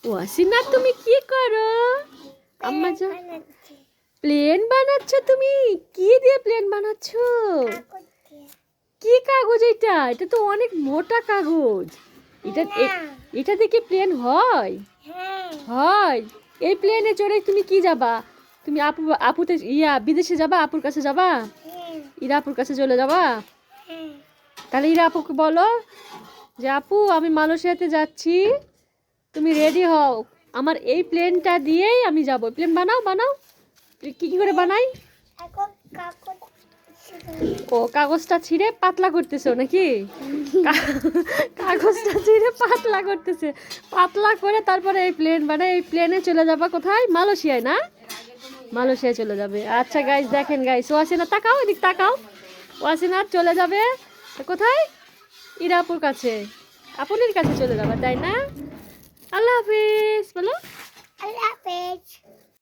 ওয়াসিনা তুমি কি করো? আম্মা যা প্লেন বানাচ্ছ তুমি? কি দিয়ে প্লেন বানাচ্ছ? কি কাগজ এটা? এটা তো অনেক মোটা কাগজ। এটা এটা দিয়ে কি প্লেন হয়? হয়। এই প্লেনে চড়ে তুমি কি যাবা? তুমি আপুতে বিদেশে যাবা? আপুর কাছে যাবা? ইরা আপুর কাছে চলে যাবা? তাহলে ইরা আপুকে বলো যে আপু আমি মালয়েশিয়াতে যাচ্ছি, তুমি রেডি হও, আমার এই প্লেনটা দিয়েই আমি যাব। প্লেন বানাও বানাও। কি করে বানাই? ও কাগজটা ছিঁড়ে পাতলা করতেছো নাকি? কাগজটা ছিঁড়ে পাতলা করতেছে, পাতলা করে তারপরে এই প্লেন বানায়। এই প্লেনে চলে যাবা কোথায়? মালয়েশিয়ায় না? মালয়েশিয়ায় চলে যাবে। আচ্ছা গাইস দেখেন গাইস, ওয়াসিনা তাকাও, এদিক তাকাও। ওয়াসিনা চলে যাবে কোথায়? ইরাপুর কাছে, আপনের কাছে চলে যাবে, তাই না?